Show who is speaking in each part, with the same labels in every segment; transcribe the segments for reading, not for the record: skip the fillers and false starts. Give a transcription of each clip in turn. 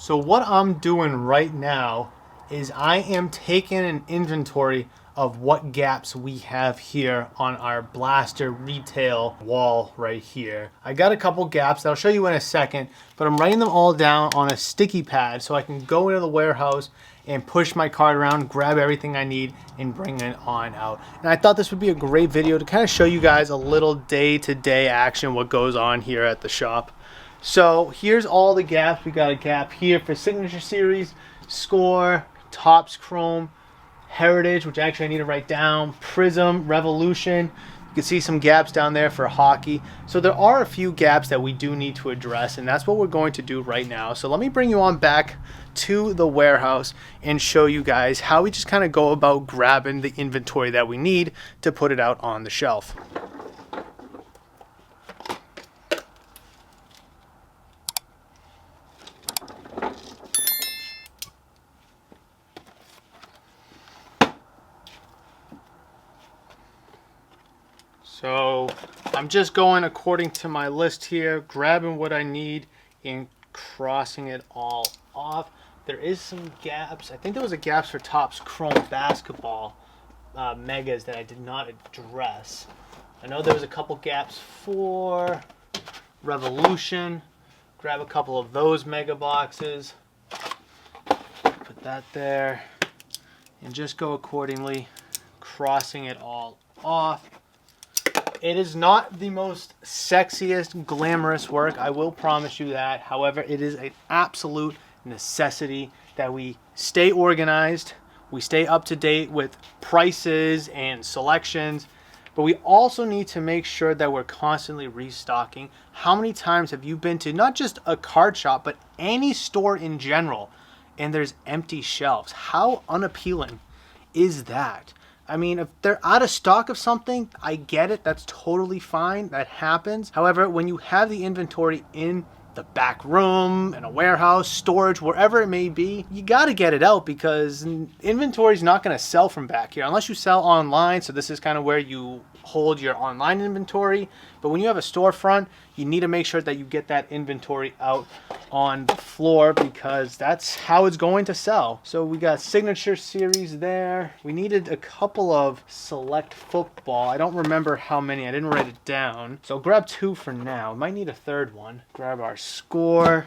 Speaker 1: So what I'm doing right now is I am taking an inventory of what gaps we have here on our blaster retail wall right here. I got a couple gaps that I'll show you in a second, but I'm writing them all down on a sticky pad so I can go into the warehouse and push my cart around, grab everything I need, and bring it on out. And I thought this would be a great video to kind of show you guys a little day-to-day action, what goes on here at the shop. So here's all the gaps. We got a gap here for Signature Series, Score, Topps Chrome, Heritage, which actually I need to write down, Prism, Revolution. You can see some gaps down there for hockey. So there are a few gaps that we do need to address, and that's what we're going to do right now. So let me bring you on back to the warehouse and show you guys how we just kind of go about grabbing the inventory that we need to put it out on the shelf. So I'm just going according to my list here, grabbing what I need and crossing it all off. There is some gaps. I think there was a gaps for Topps Chrome basketball megas that I did not address. I know there was a couple gaps for Revolution. Grab a couple of those mega boxes. Put that there. And just go accordingly, crossing it all off. It is not the most sexiest, glamorous work, I will promise you that. However, it is an absolute necessity that we stay organized, we stay up to date with prices and selections, but we also need to make sure that we're constantly restocking. How many times have you been to not just a card shop, but any store in general, and there's empty shelves? How unappealing is that? I mean, if they're out of stock of something, I get it. That's totally fine. That happens. However, when you have the inventory in the back room, in a warehouse, storage, wherever it may be, you got to get it out because inventory is not going to sell from back here unless you sell online. So this is kind of where you hold your online inventory. But when you have a storefront, you need to make sure that you get that inventory out on the floor because that's how it's going to sell. So we got Signature Series there. We needed a couple of Select Football. I don't remember how many. I didn't write it down. So grab two for now. Might need a third one. Grab our Score.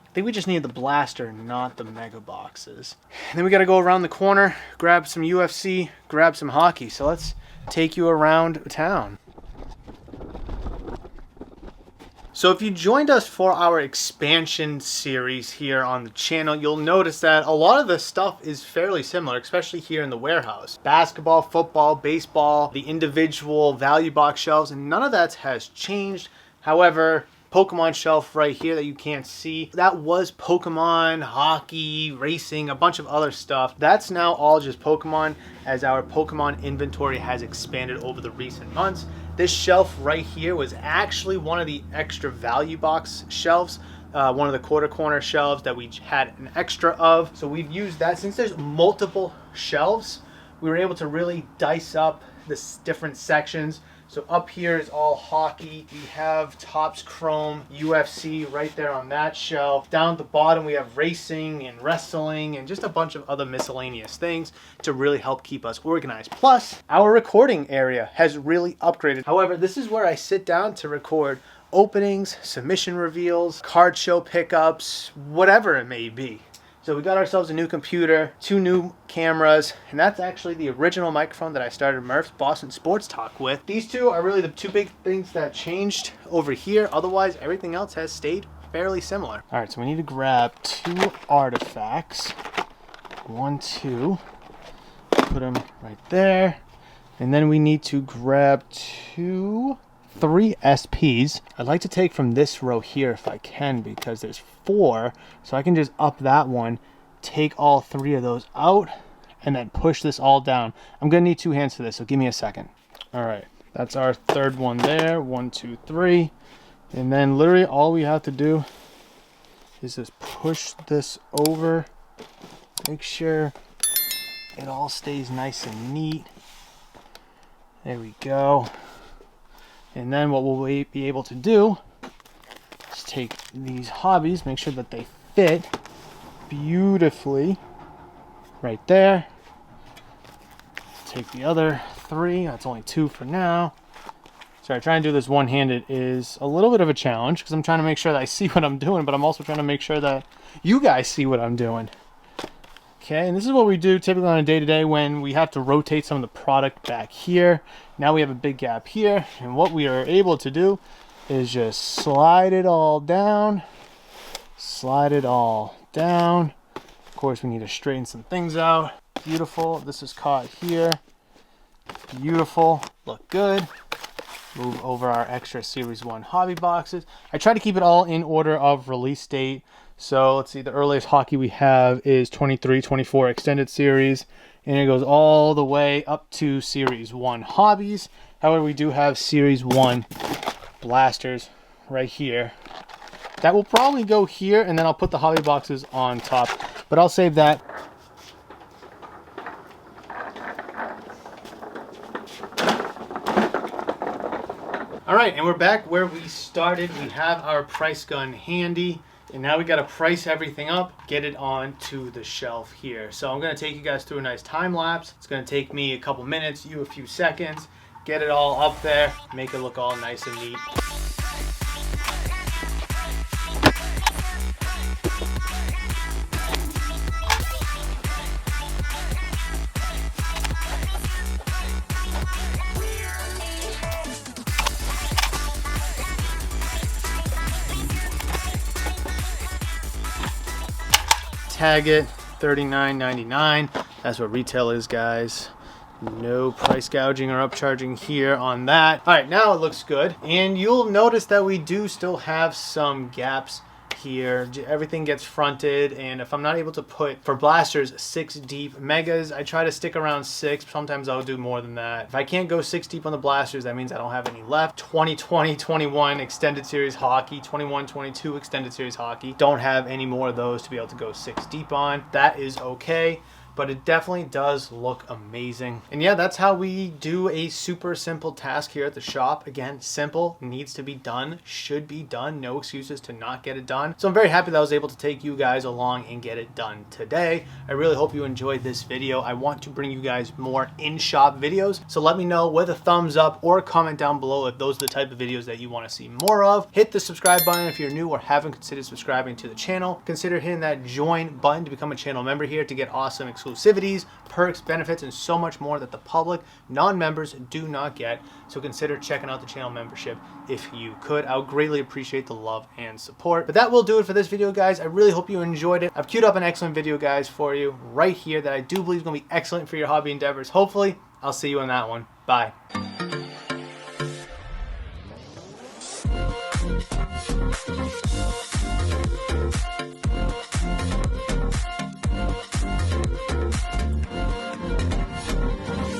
Speaker 1: I think we just need the blaster, not the mega boxes. And then we got to go around the corner, grab some UFC, grab some hockey. So let's take you around town. So if you joined us for our expansion series here on the channel, you'll notice that a lot of the stuff is fairly similar, especially here in the warehouse. Basketball, football, baseball, the individual value box shelves, and none of that has changed. However, Pokemon shelf right here that you can't see, that was Pokemon, hockey, racing, a bunch of other stuff. That's now all just Pokemon as our Pokemon inventory has expanded over the recent months. This shelf right here was actually one of the extra value box shelves, one of the quarter corner shelves that we had an extra of. So we've used that. Since there's multiple shelves, we were able to really dice up the different sections. So up here is all hockey. We have Topps Chrome, UFC right there on that shelf. Down at the bottom we have racing and wrestling and just a bunch of other miscellaneous things to really help keep us organized. Plus, our recording area has really upgraded. However, this is where I sit down to record openings, submission reveals, card show pickups, whatever it may be. So we got ourselves a new computer, 2 new cameras, and that's actually the original microphone that I started Murph's Boston Sports Talk with. These two are really the two big things that changed over here. Otherwise, everything else has stayed fairly similar. All right, so we need to grab 2 artifacts. 1, 2. Put them right there. And then we need to grab 3 SPs. I'd like to take from this row here if I can because there's 4, so I can just up that one, take all 3 of those out, and then push this all down. I'm gonna need 2 hands for this, so give me a second. All right, that's our third one there. 1, 2, 3, and then literally all we have to do is just push this over, make sure it all stays nice and neat. There we go. And then what we'll be able to do is take these hobbies, make sure that they fit, beautifully right there. Take the other 3. That's only 2 for now. Sorry, trying to do this one-handed is a little bit of a challenge because I'm trying to make sure that I see what I'm doing, but I'm also trying to make sure that you guys see what I'm doing. Okay, and this is what we do typically on a day-to-day when we have to rotate some of the product back here. Now we have a big gap here, and what we are able to do is just slide it all down. Slide it all down. Of course, we need to straighten some things out. Beautiful. This is caught here. Beautiful. Look good. Move over our extra Series 1 hobby boxes. I try to keep it all in order of release date. So let's see, the earliest hockey we have is 23-24 Extended Series. And it goes all the way up to Series 1 hobbies. However, we do have Series 1 blasters right here. That will probably go here, and then I'll put the hobby boxes on top. But I'll save that. All right, and we're back where we started. We have our price gun handy, and now we got to price everything up, get it onto the shelf here. So I'm going to take you guys through a nice time lapse. It's going to take me a couple minutes, you a few seconds, get it all up there, make it look all nice and neat. Tag it, $39.99. That's what retail is, guys. No price gouging or upcharging here on that. All right, now it looks good. And you'll notice that we do still have some gaps here. Everything gets fronted, and if I'm not able to put, for blasters, 6 deep megas, I try to stick around 6. Sometimes I'll do more than that. If I can't go 6 deep on the blasters, that means I don't have any left. 2020-21 Extended Series Hockey, 21-22 Extended Series Hockey. Don't have any more of those to be able to go 6 deep on. That is okay, but it definitely does look amazing. And yeah, that's how we do a super simple task here at the shop. Again, simple, needs to be done, should be done, no excuses to not get it done. So I'm very happy that I was able to take you guys along and get it done today. I really hope you enjoyed this video. I want to bring you guys more in-shop videos, so let me know with a thumbs up or comment down below if those are the type of videos that you want to see more of. Hit the subscribe button if you're new or haven't considered subscribing to the channel. Consider hitting that join button to become a channel member here to get awesome exclusivities, perks, benefits, and so much more that the public, non-members, do not get. So consider checking out the channel membership if you could. I would greatly appreciate the love and support. But that will do it for this video, guys. I really hope you enjoyed it. I've queued up an excellent video, guys, for you right here that I do believe is going to be excellent for your hobby endeavors. Hopefully, I'll see you in that one. Bye.